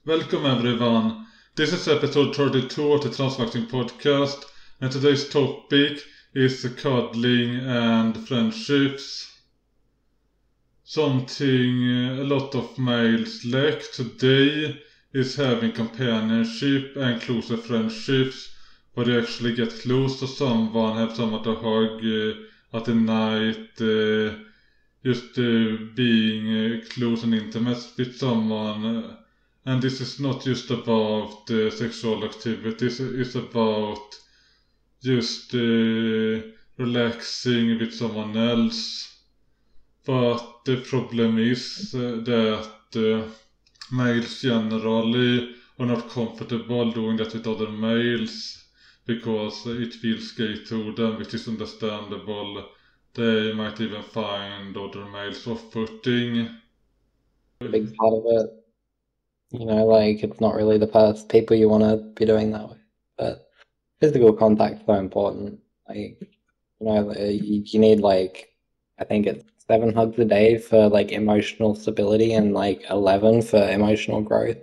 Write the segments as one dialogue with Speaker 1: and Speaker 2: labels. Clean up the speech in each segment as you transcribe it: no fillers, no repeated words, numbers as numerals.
Speaker 1: Welcome everyone. This is episode 32 of the Transmaxxing podcast, and today's topic is cuddling and friendships. Something a lot of males lack today is having companionship and closer friendships, where you actually get close to someone, have someone to hug at the night, just being close and intimate with someone. And this is not just about sexual activities, it's about just relaxing with someone else. But the problem is that males generally are not comfortable doing that with other males because it feels gay to them, which is understandable. They might even find other males off-putting.
Speaker 2: Big part of it. Like it's not really the people you want to be doing that with. But physical contact is so important. You need like, I think it's 7 hugs a day for like emotional stability and like 11 for emotional growth.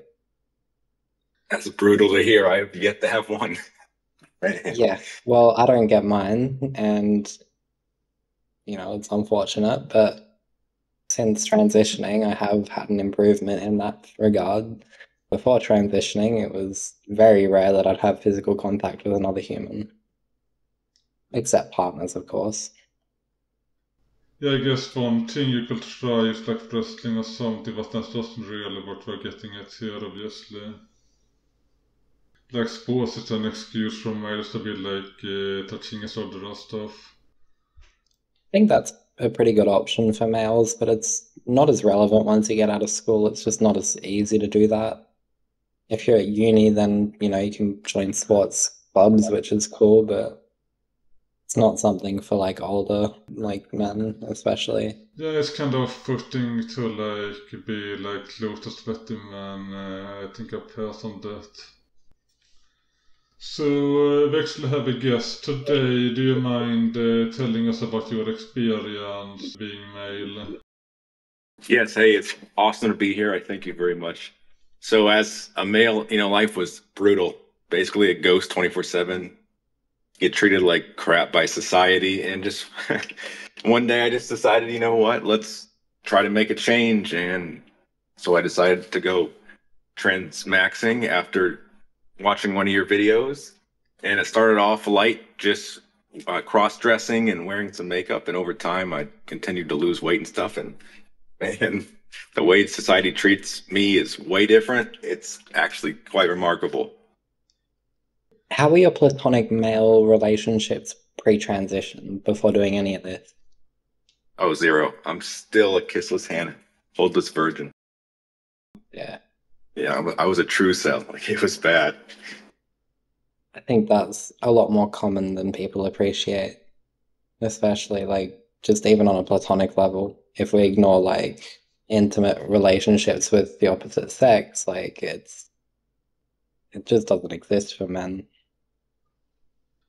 Speaker 3: That's brutal to hear. I have yet to have one.
Speaker 2: Yeah, well, I don't get mine, and it's unfortunate, but since transitioning, I have had an improvement in that regard. Before transitioning, it was very rare that I'd have physical contact with another human. Except partners, of course.
Speaker 1: Yeah, I guess one thing you could try is like wrestling or something, but that's not really what we're getting at here, obviously. Like sports is an excuse for males to be like touching each other and stuff.
Speaker 2: I think that's a pretty good option for males, but it's not as relevant once you get out of school. It's just not as easy to do that. If you're at uni, then, you can join sports clubs, which is cool, but it's not something for like older, like men, especially.
Speaker 1: Yeah, it's kind of footing to like be like close to sweaty man. I think I pass on that. So we actually have a guest today. Do you mind telling us about your experience being male?
Speaker 3: Yes, hey, it's awesome to be here. I thank you very much. So, as a male, life was brutal. Basically, a ghost 24/7. Get treated like crap by society. And just one day I just decided, you know what, let's try to make a change. And so I decided to go transmaxing after watching one of your videos. And it started off light, just cross-dressing and wearing some makeup. And over time, I continued to lose weight and stuff. And the way society treats me is way different. It's actually quite remarkable.
Speaker 2: How were your platonic male relationships pre-transition before doing any of this?
Speaker 3: Oh, zero. I'm still a kissless hand, holdless virgin.
Speaker 2: Yeah,
Speaker 3: Yeah, I was a true cell. Like it was bad.
Speaker 2: I think that's a lot more common than people appreciate, especially like just even on a platonic level. If we ignore like intimate relationships with the opposite sex, like it just doesn't exist for men.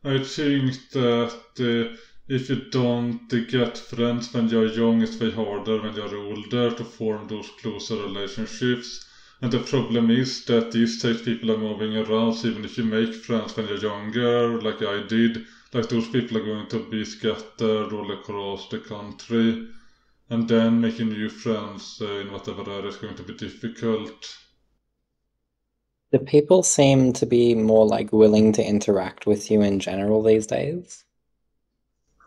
Speaker 1: I think that if you don't get friends when you're young, it's way harder when you're older to form those closer relationships. And the problem is that these days people are moving around, so even if you make friends when you're younger, like I did, like those people are going to be scattered all across the country. And then making new friends in whatever area is going to be difficult.
Speaker 2: Do people seem to be more like willing to interact with you in general these days?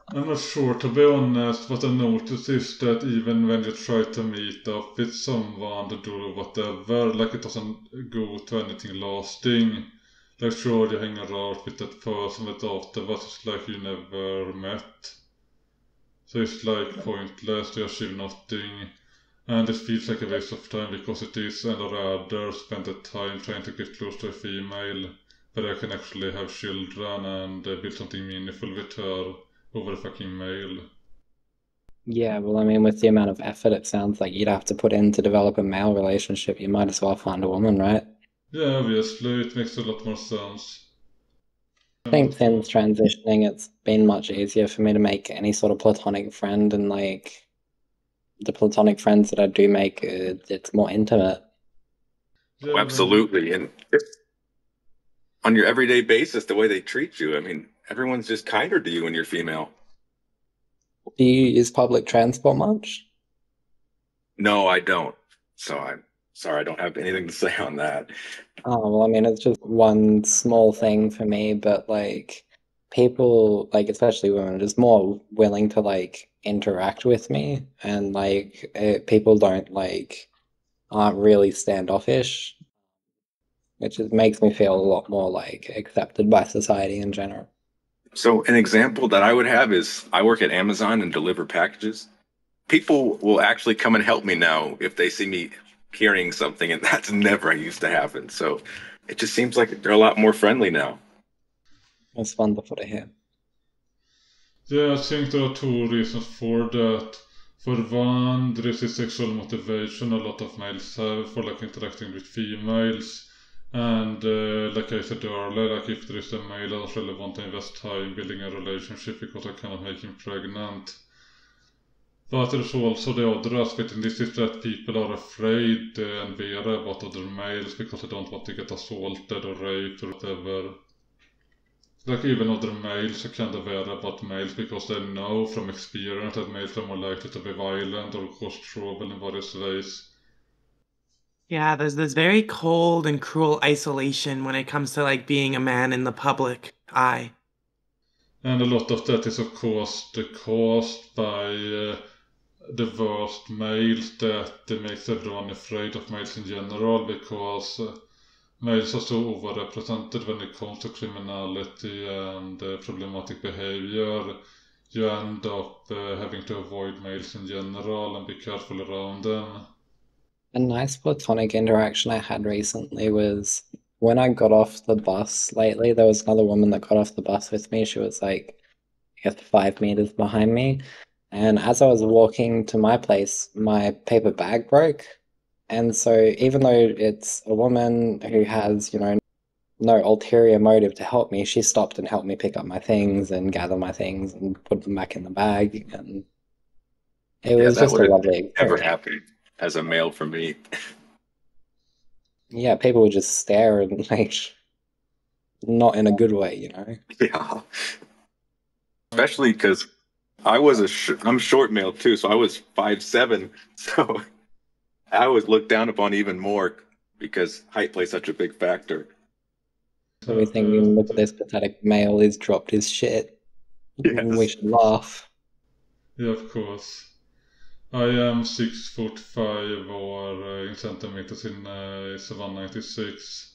Speaker 1: I'm not sure, to be honest. What I notice is that even when you try to meet up with someone to do whatever, like it doesn't go to anything lasting. Like sure you hang around with that person, but afterwards it's like you never met. So it's like pointless to achieve nothing. And it feels like a waste of time because it is, and I'd rather spend the time trying to get close to a female where I can actually have children and build something meaningful with her over a fucking male.
Speaker 2: Yeah, well, I mean, with the amount of effort it sounds like you'd have to put in to develop a male relationship, you might as well find a woman, right?
Speaker 1: Yeah, obviously, it makes a lot more sense.
Speaker 2: I think since transitioning, it's been much easier for me to make any sort of platonic friend, and like the platonic friends that I do make, it's more intimate.
Speaker 3: Oh, absolutely. And on your everyday basis, the way they treat you, I mean, everyone's just kinder to you when you're female.
Speaker 2: Do you use public transport much?
Speaker 3: No, I don't. So I'm sorry, I don't have anything to say on that.
Speaker 2: Oh, well, I mean, it's just one small thing for me, but like people, like especially women, are just more willing to like interact with me, and like people don't like aren't really standoffish, which makes me feel a lot more like accepted by society in general.
Speaker 3: So an example that I would have is I work at Amazon and deliver packages. People will actually come and help me now if they see me carrying something, and that's never used to happen. So it just seems like they're a lot more friendly now.
Speaker 2: It's wonderful to hear.
Speaker 1: Yeah, I think there are two reasons for that. For one, there is this sexual motivation a lot of males have for like interacting with females. And like I said earlier, like if there is a male that doesn't really want to invest time building a relationship because I cannot make him pregnant. But there's also the other aspect, and this is that people are afraid and wary about other males because they don't want to get assaulted or raped or whatever. Like even other males are kind of aware about males because they know from experience that males are more likely to be violent or cause trouble in various ways.
Speaker 4: Yeah, there's this very cold and cruel isolation when it comes to like being a man in the public eye.
Speaker 1: And a lot of that is of course caused by the worst males that makes everyone afraid of males in general because males are so overrepresented when it comes to criminality and problematic behavior. You end up having to avoid males in general and be careful around them.
Speaker 2: A nice platonic interaction I had recently was when I got off the bus lately, there was another woman that got off the bus with me. She was like, I guess 5 meters behind me. And as I was walking to my place, my paper bag broke. And so even though it's a woman who has, no ulterior motive to help me, she stopped and helped me pick up my things and gather my things and put them back in the bag. And it was
Speaker 3: that
Speaker 2: just a lovely
Speaker 3: never
Speaker 2: experience.
Speaker 3: happened as a male for me.
Speaker 2: Yeah, people would just stare and like not in a good way,
Speaker 3: Yeah. Especially because I'm short male too, so I was 5'7", so I was looked down upon even more because height plays such a big factor.
Speaker 2: So we think, look at this pathetic male, he's dropped his shit.
Speaker 3: Yes.
Speaker 2: We should laugh.
Speaker 1: Yeah, of course. I am 6'5" or in centimeters is 196.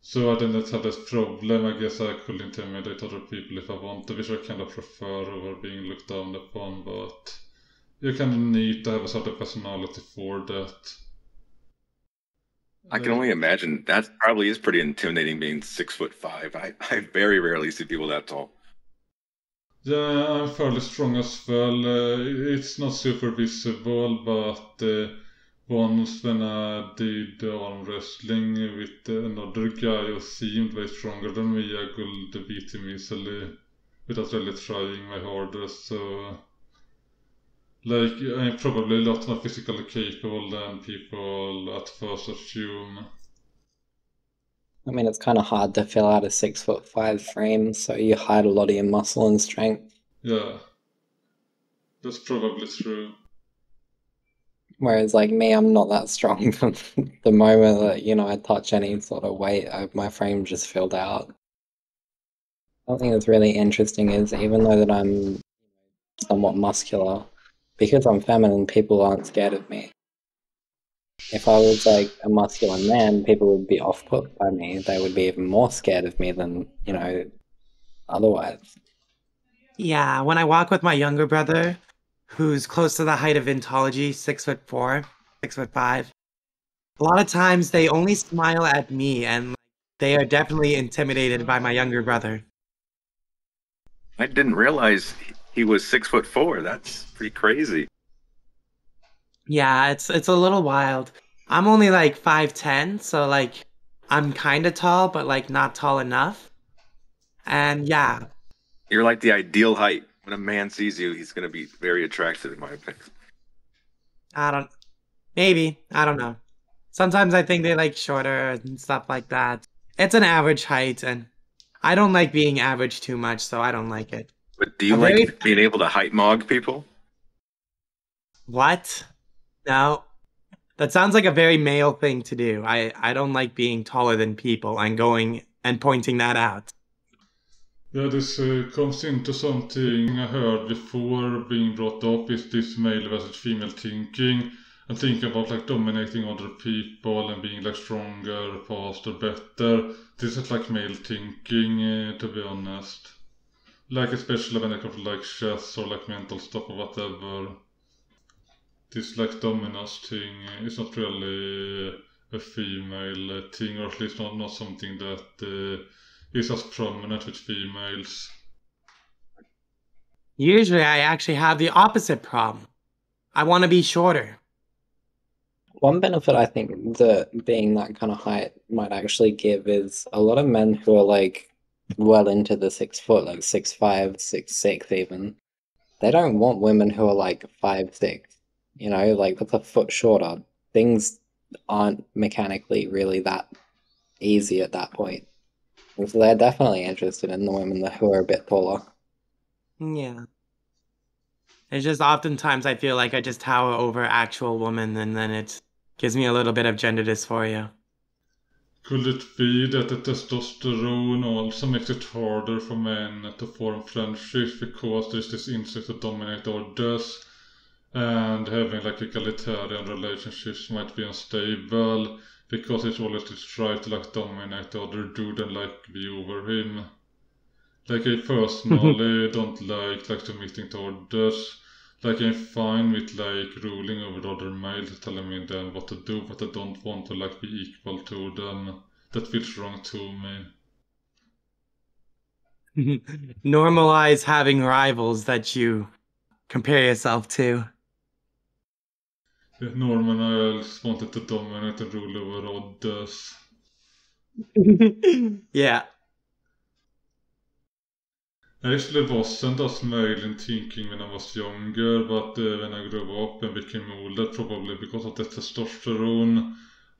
Speaker 1: So I didn't have this problem. I guess I could intimidate other people if I wanted, which I kind of prefer over being looked down upon, but you kind of need to have a certain personality for that.
Speaker 3: I can only imagine that probably is pretty intimidating being 6'5". I very rarely see people that tall.
Speaker 1: Yeah, I'm fairly strong as well. It's not super visible, but once when I did arm wrestling with another guy who seemed way stronger than me, I could beat him easily without really trying my hardest. So, like, I'm probably a lot more physically capable than people at first assume.
Speaker 2: I mean, it's kind of hard to fill out a 6'5" frame, so you hide a lot of your muscle and strength.
Speaker 1: Yeah, that's probably true.
Speaker 2: Whereas, like me, I'm not that strong. The moment that, I touch any sort of weight, my frame just filled out. Something that's really interesting is even though that I'm somewhat muscular, because I'm feminine, people aren't scared of me. If I was like a muscular man, people would be off-put by me. They would be even more scared of me than, otherwise.
Speaker 4: Yeah, when I walk with my younger brother, who's close to the height of Vintologi, 6'4", 6'5", a lot of times they only smile at me and they are definitely intimidated by my younger brother.
Speaker 3: I didn't realize he was 6'4". That's pretty crazy.
Speaker 4: Yeah, it's a little wild. I'm only like 5'10", so like I'm kind of tall, but like not tall enough. And yeah.
Speaker 3: You're like the ideal height. When a man sees you, he's going to be very attracted, in my opinion.
Speaker 4: Maybe, I don't know. Sometimes I think they like shorter and stuff like that. It's an average height, and I don't like being average too much, so I don't like it.
Speaker 3: But do you
Speaker 4: A very
Speaker 3: like being able to height mog people?
Speaker 4: what? No. That sounds like a very male thing to do. I don't like being taller than people and going and pointing that out.
Speaker 1: Yeah, this comes into something I heard before being brought up is this male versus female thinking and thinking about like dominating other people and being like stronger, faster, better. This is like male thinking, to be honest. Like especially when it comes to like chess or like mental stuff or whatever. This like dominance thing is not really a female thing, or at least not something that is as prominent with females.
Speaker 4: Usually I actually have the opposite problem. I want to be shorter.
Speaker 2: One benefit I think that being that kind of height might actually give is a lot of men who are like well into the 6 foot, like 6'5", 6'6" even. They don't want women who are like 5'6", like that's a foot shorter. Things aren't mechanically really that easy at that point. So they're definitely interested in the women who are a bit taller.
Speaker 4: Yeah. It's just oftentimes I feel like I just tower over actual women, and then it gives me a little bit of gender dysphoria.
Speaker 1: Could it be that the testosterone also makes it harder for men to form friendships because there's this instinct to dominate others and having like egalitarian relationships might be unstable because it's always this drive to like dominate the other dude and like be over him. Like I personally don't like submitting to others. Like I'm fine with like ruling over the other males, telling me them what to do, but I don't want to like be equal to them. That feels wrong to me.
Speaker 4: Normalize having rivals that you compare yourself to.
Speaker 1: Norman I else wanted to dominate and rule over others.
Speaker 4: Yeah.
Speaker 1: I actually wasn't as male in thinking when I was younger, but when I grew up and became older, probably because of the testosterone,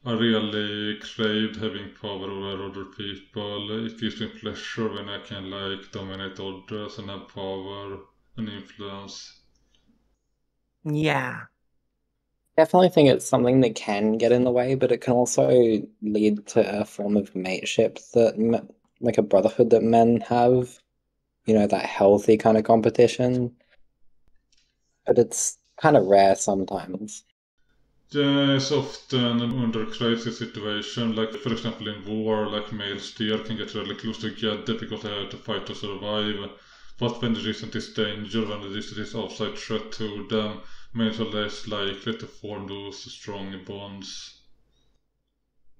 Speaker 1: I really craved having power over other people. It gives me pleasure when I can like dominate others and have power and influence.
Speaker 4: Yeah.
Speaker 2: Definitely think it's something that can get in the way, but it can also lead to a form of mateship that, like a brotherhood that men have, that healthy kind of competition. But it's kind of rare sometimes.
Speaker 1: Yeah, it's often under crisis situation, like for example in war, like males there can get really close together because they have to fight to survive. But when there isn't this danger, when there is this outside threat to them, males are less likely to form those strong bonds.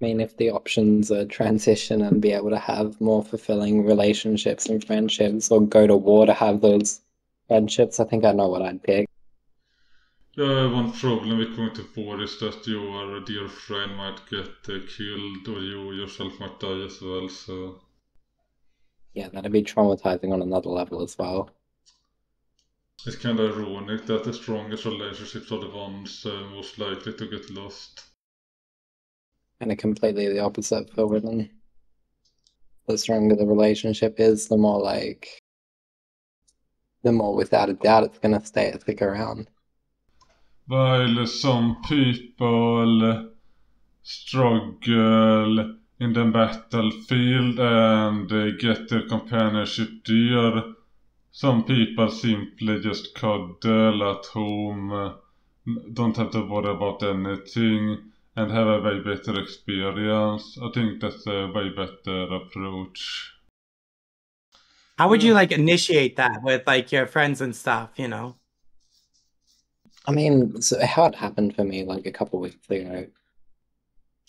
Speaker 2: I mean, if the options are transition and be able to have more fulfilling relationships and friendships, or go to war to have those friendships, I think I know what I'd pick.
Speaker 1: Yeah, one problem with going to war is that your dear friend might get killed or you yourself might die as well, so...
Speaker 2: Yeah, that'd be traumatizing on another level as well.
Speaker 1: It's kind of ironic that the strongest relationships are the ones most likely to get lost.
Speaker 2: And completely the opposite for women. The stronger the relationship is, the more without a doubt it's going to stick around.
Speaker 1: While some people struggle in the battlefield and get their companionship there, some people simply just cuddle at home, don't have to worry about anything, and have a way better experience. I think that's a way better approach.
Speaker 4: How would you like initiate that with like your friends and stuff,
Speaker 2: I mean, so how it happened for me like a couple of weeks ago,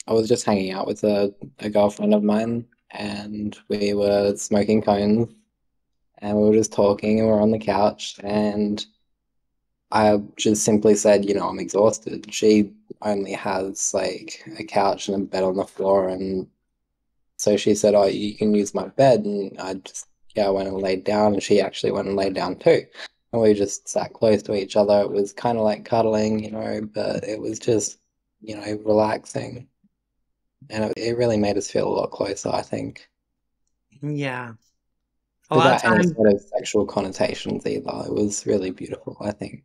Speaker 2: I was just hanging out with a girlfriend of mine, and we were smoking cones, and we were just talking, and we were on the couch, and I just simply said, I'm exhausted. She only has like a couch and a bed on the floor, and so she said, "Oh, you can use my bed," and I went and laid down, and she actually went and laid down too. And we just sat close to each other. It was kind of like cuddling, but it was just, relaxing. And it really made us feel a lot closer, I think.
Speaker 4: Yeah. A lot of
Speaker 2: Without any
Speaker 4: times,
Speaker 2: sort of sexual connotations either. It was really beautiful, I think.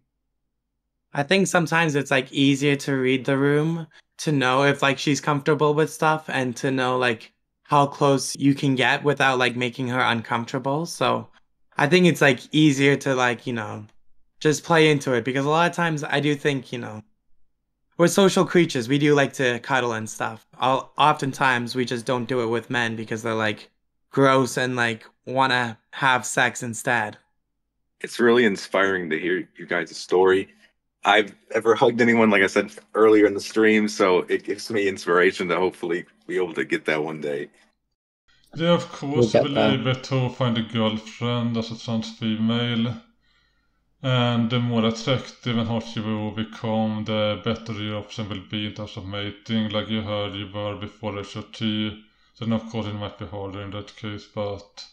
Speaker 4: I think sometimes it's like easier to read the room to know if like she's comfortable with stuff and to know like how close you can get without like making her uncomfortable. So I think it's like easier to like, just play into it because a lot of times I do think, we're social creatures. We do like to cuddle and stuff. Oftentimes we just don't do it with men because they're like gross and like want to have sex instead.
Speaker 3: It's really inspiring to hear you guys' story. I've never hugged anyone, like I said earlier in the stream, so it gives me inspiration to hopefully be able to get that one day.
Speaker 1: Yeah, of
Speaker 2: We'll
Speaker 1: course,
Speaker 2: get
Speaker 1: we'll
Speaker 2: there.
Speaker 1: able to find a girlfriend as a trans female. And the more attractive and hot you will become, the better your option will be in terms of mating. Like you heard, you were before HRT, then of course it might be harder in that case, but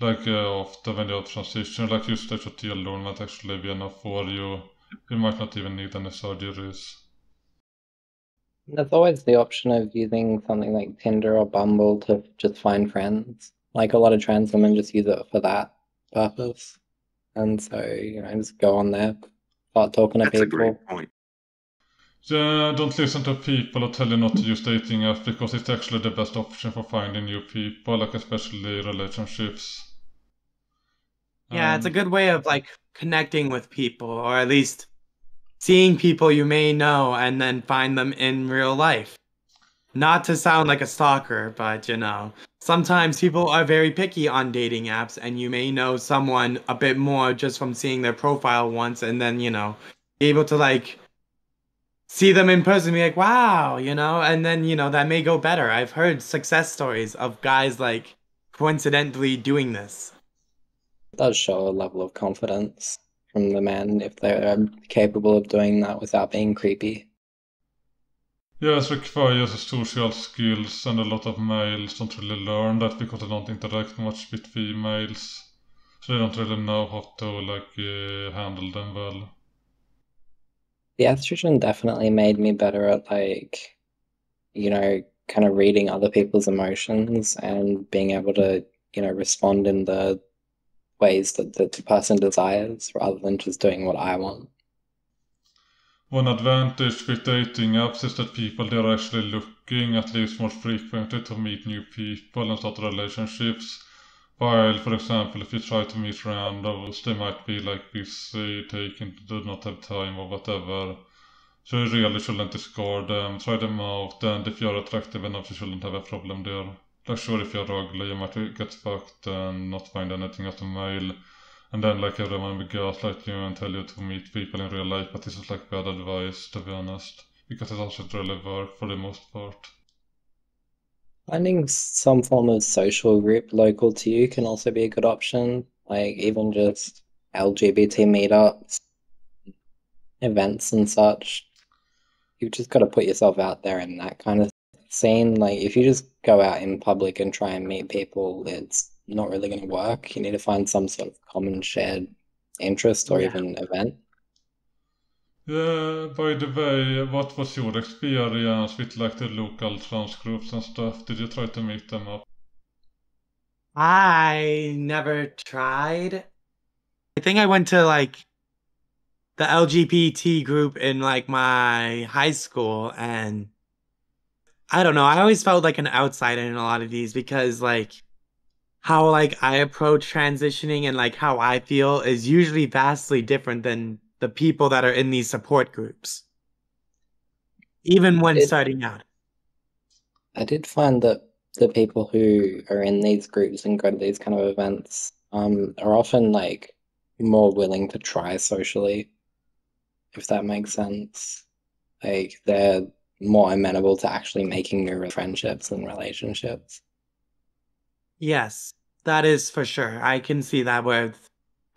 Speaker 1: like after when you transition, like just HRT alone might actually be enough for you. You might not even need any surgeries.
Speaker 2: There's always the option of using something like Tinder or Bumble to just find friends. Like a lot of trans women just use it for that purpose. And so, just go on there, start talking to
Speaker 3: That's a
Speaker 2: people.
Speaker 3: great point.
Speaker 1: Yeah, don't listen to people who tell you not to use dating apps because it's actually the best option for finding new people, like especially relationships.
Speaker 4: Yeah, it's a good way of like connecting with people or at least seeing people you may know and then find them in real life. Not to sound like a stalker, but sometimes people are very picky on dating apps and you may know someone a bit more just from seeing their profile once and then, be able to like see them in person and be like, wow, and then, that may go better. I've heard success stories of guys like coincidentally doing this.
Speaker 2: It does show a level of confidence from the men if they're capable of doing that without being creepy.
Speaker 1: Yes, requires social skills, and a lot of males don't really learn that because they don't interact much with females. So they don't really know how to handle them well.
Speaker 2: The estrogen definitely made me better at kind of reading other people's emotions and being able to, respond in the ways that the person desires rather than just doing what I want.
Speaker 1: One advantage with dating apps is that people they are actually looking at least more frequently to meet new people and start relationships. While, for example, if you try to meet randos, they might be like busy, taking, do not have time or whatever. So you really shouldn't discard them, try them out, and if you're attractive enough you shouldn't have a problem there. Like sure, if you're ugly you might get fucked and not find anything as a male. And then like everyone will gaslight you and tell you to meet people in real life, but this is like bad advice to be honest. Because it doesn't really work for the most part.
Speaker 2: Finding some form of social group local to you can also be a good option, like even just LGBT meetups, events and such. You've just got to put yourself out there in that kind of scene. Like if you just go out in public and try and meet people, it's not really going to work. You need to find some sort of common shared interest or
Speaker 4: Yeah.
Speaker 2: even event.
Speaker 1: Yeah, by the way, what was your experience with like the local trans groups and stuff? Did you try to meet them up?
Speaker 4: I never tried. I think I went to like the LGBT group in like my high school and I don't know, I always felt like an outsider in a lot of these because like how like I approach transitioning and like how I feel is usually vastly different than the people that are in these support groups. Even when starting out.
Speaker 2: I did find that the people who are in these groups and go to these kind of events are often like more willing to try socially, if that makes sense. Like they're more amenable to actually making new friendships and relationships.
Speaker 4: Yes, that is for sure. I can see that with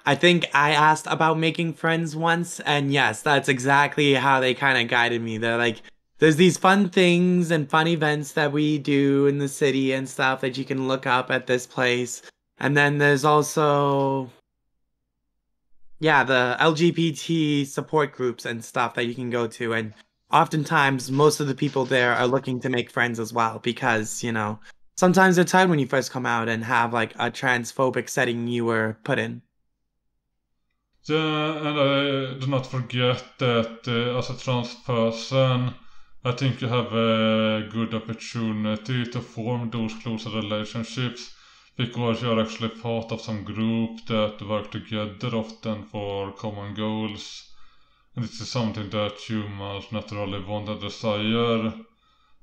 Speaker 4: I think I asked about making friends once, and yes, that's exactly how they kind of guided me. They're like, there's these fun things and fun events that we do in the city and stuff that you can look up at this place. And then there's also, yeah, the LGBT support groups and stuff that you can go to. And oftentimes most of the people there are looking to make friends as well because, sometimes it's hard when you first come out and have like a transphobic setting you were put in.
Speaker 1: Yeah, and I do not forget that as a trans person, I think you have a good opportunity to form those closer relationships because you're actually part of some group that work together often for common goals. And this is something that humans naturally want and desire.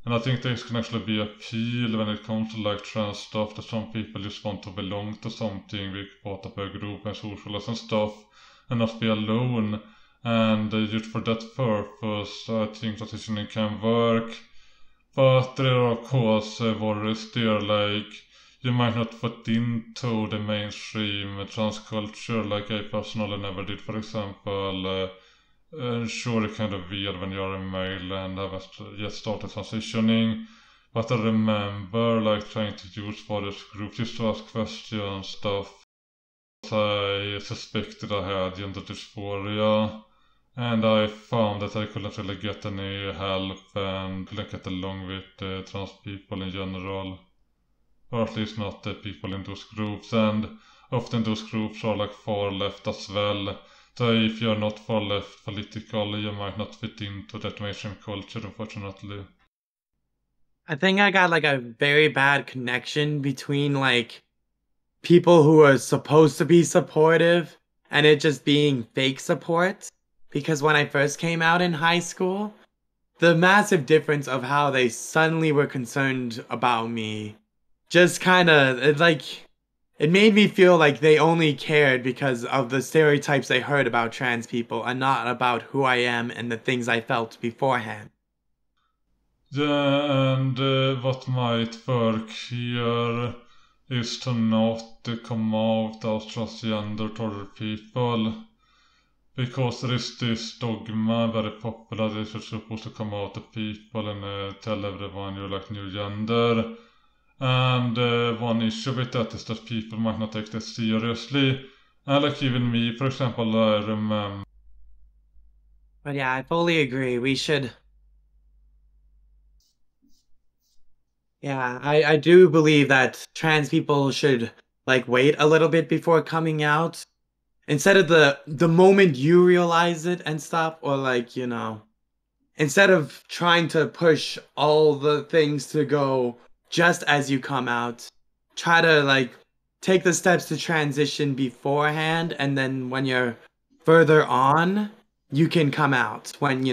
Speaker 1: And I think this can actually be appeal when it comes to like trans stuff, that some people just want to belong to something, be part of a group and socialize and stuff, and not be alone. And just for that purpose, I think transitioning can work. But there are of course worries there, like you might not fit into the mainstream trans culture like I personally never did, for example. Sure, it kind of weird when you're a male and haven't yet started transitioning. But I remember like trying to use various groups just to ask questions stuff. I suspected I had gender dysphoria, and I found that I couldn't really get any help and couldn't get along with trans people in general, or at least not the people in those groups. And often those groups are like far left as well. So if you're not far left politically, you might not fit into that mainstream culture, unfortunately.
Speaker 4: I think I got like a very bad connection between like people who are supposed to be supportive and it just being fake support. Because when I first came out in high school, the massive difference of how they suddenly were concerned about me just kind of it made me feel like they only cared because of the stereotypes they heard about trans people and not about who I am and the things I felt beforehand.
Speaker 1: Yeah, and what might work here is to not come out as transgender to other people. Because there is this dogma, very popular, that you're supposed to come out to people and tell everyone you're like new gender. And one issue with that is that people might not take that seriously. And like even me, for example, I remember.
Speaker 4: But yeah, I fully agree. We should. Yeah, I do believe that trans people should like wait a little bit before coming out. Instead of the moment you realize it and stuff, or like, instead of trying to push all the things to go just as you come out, try to like take the steps to transition beforehand, and then when you're further on, you can come out when,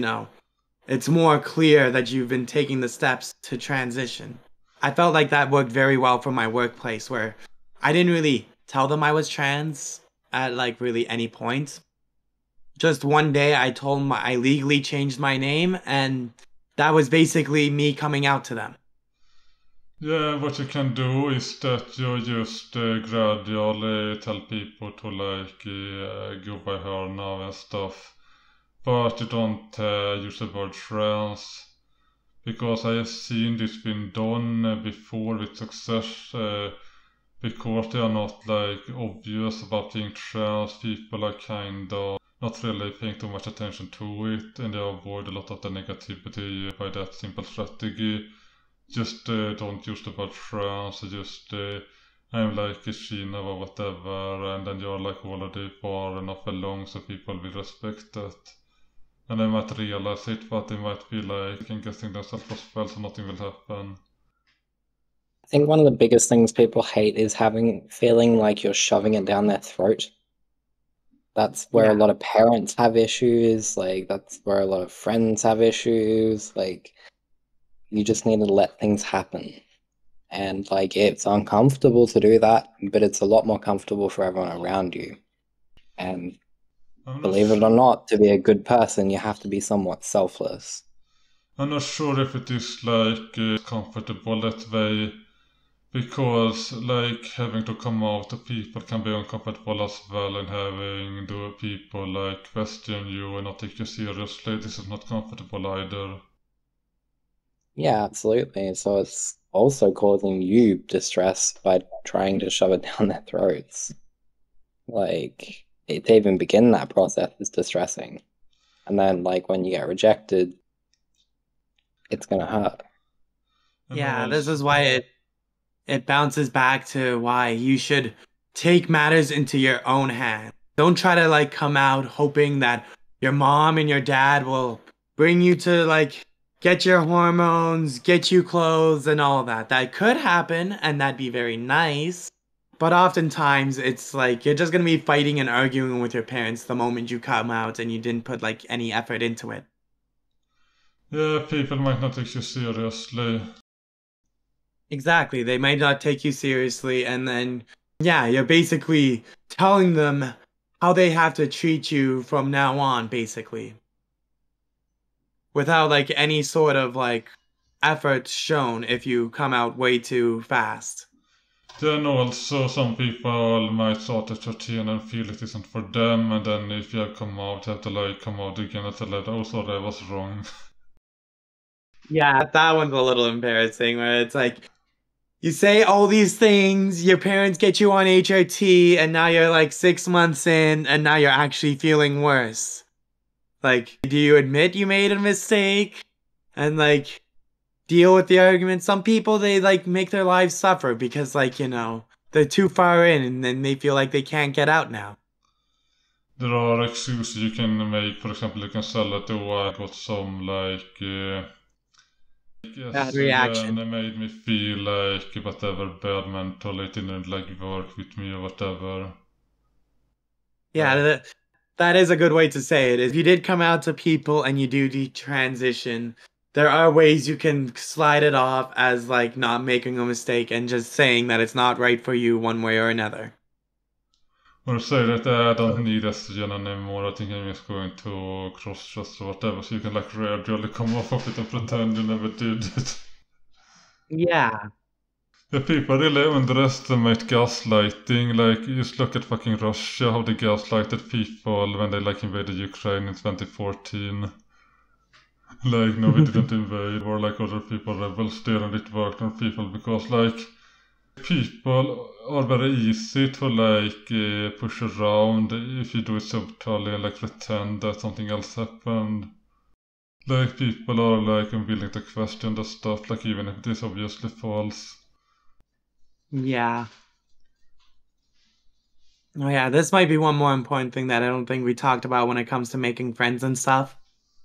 Speaker 4: it's more clear that you've been taking the steps to transition. I felt like that worked very well for my workplace where I didn't really tell them I was trans at like really any point. Just one day I told them I legally changed my name, and that was basically me coming out to them.
Speaker 1: Yeah, what you can do is that you just gradually tell people to like go by her now and stuff. But you don't use the word trans. Because I have seen this been done before with success. Because they are not like obvious about being trans, people are kind of not really paying too much attention to it, and they avoid a lot of the negativity by that simple strategy. Just don't use the word trans, just I'm like a Sheena or whatever, and then you're like already far enough along so people will respect that. And they might realize it, but they might be like second guessing themselves as well, so nothing will happen.
Speaker 2: I think one of the biggest things people hate is feeling like you're shoving it down their throat. That's where a lot of parents have issues, like that's where a lot of friends have issues, like you just need to let things happen. And like it's uncomfortable to do that, but it's a lot more comfortable for everyone around you. And believe it or not, to be a good person, you have to be somewhat selfless.
Speaker 1: I'm not sure if it is like comfortable that way, because like having to come out to people can be uncomfortable as well, and having the people like question you and not take you seriously, this is not comfortable either.
Speaker 2: Yeah, absolutely. So it's also causing you distress by trying to shove it down their throats. Like, to even begin that process is distressing. And then, like, when you get rejected, it's gonna hurt.
Speaker 1: And
Speaker 4: Yeah, this
Speaker 1: also-
Speaker 4: is why it bounces back to why you should take matters into your own hands. Don't try to like come out hoping that your mom and your dad will bring you to like get your hormones, get you clothes and all that. That could happen and that'd be very nice. But oftentimes it's like you're just gonna be fighting and arguing with your parents the moment you come out and you didn't put like any effort into it.
Speaker 1: Yeah, people might not take you seriously.
Speaker 4: Exactly. They might not take you seriously, and then, yeah, you're basically telling them how they have to treat you from now on, basically. Without, like, any sort of, like, effort shown if you come out way too fast.
Speaker 1: Then also some people might start at 13 and feel it isn't for them, and then if you come out, you have to like come out again and tell them, oh sorry, I was wrong.
Speaker 4: Yeah, that one's a little embarrassing, where it's like, you say all these things, your parents get you on HRT, and now you're like 6 months in, and now you're actually feeling worse. Like, do you admit you made a mistake? And like, deal with the argument? Some people, they like make their lives suffer because like, you know, they're too far in and then they feel like they can't get out now.
Speaker 1: There are excuses you can make. For example, you can sell it. Oh, I got some
Speaker 4: Bad reaction.
Speaker 1: It made me feel like whatever bad mental. It didn't like work with me or whatever.
Speaker 4: Yeah, that is a good way to say it. If you did come out to people and you do detransition, there are ways you can slide it off as like not making a mistake and just saying that it's not right for you one way or another.
Speaker 1: Or say that I don't need estrogen anymore. I think I'm just going to cross-dress or whatever. So you can like gradually come off of it and pretend you never did it.
Speaker 4: Yeah.
Speaker 1: The people really underestimate gaslighting. Like, just look at fucking Russia, how they gaslighted people when they like invaded Ukraine in 2014. Like, no, we didn't invade, or like other people rebels there, and it worked on people because like people are very easy to like push around if you do it subtly and like pretend that something else happened. Like, people are like unwilling to question the stuff, like even if it is obviously false.
Speaker 4: Yeah. Oh yeah, this might be one more important thing that I don't think we talked about when it comes to making friends and stuff.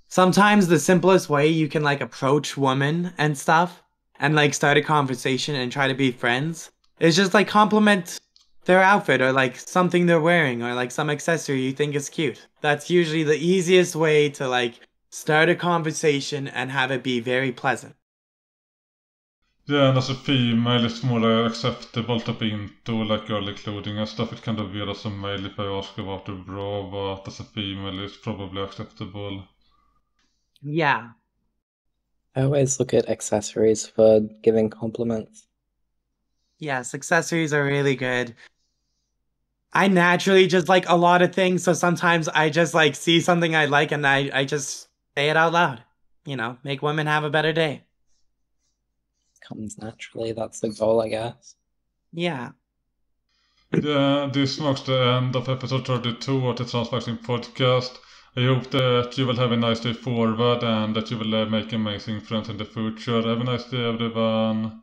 Speaker 4: Sometimes the simplest way you can like approach women and stuff and like start a conversation and try to be friends is just like compliment their outfit or like something they're wearing or like some accessory you think is cute. That's usually the easiest way to like start a conversation and have it be very pleasant.
Speaker 1: Yeah, and as a female, it's more acceptable to be into like girly clothing and stuff. It can be weird as a male if I ask about a bra, but as a female, it's probably acceptable.
Speaker 4: Yeah.
Speaker 2: I always look at accessories for giving compliments.
Speaker 4: Yes, accessories are really good. I naturally just like a lot of things, so sometimes I just like see something I like and I just say it out loud. You know, make women have a better day.
Speaker 2: Comes naturally, that's the goal, I guess.
Speaker 4: Yeah.
Speaker 1: Yeah, this marks the end of episode 32 of the Transmaxxing podcast. I hope that you will have a nice day forward and that you will make amazing friends in the future. Have a nice day, everyone.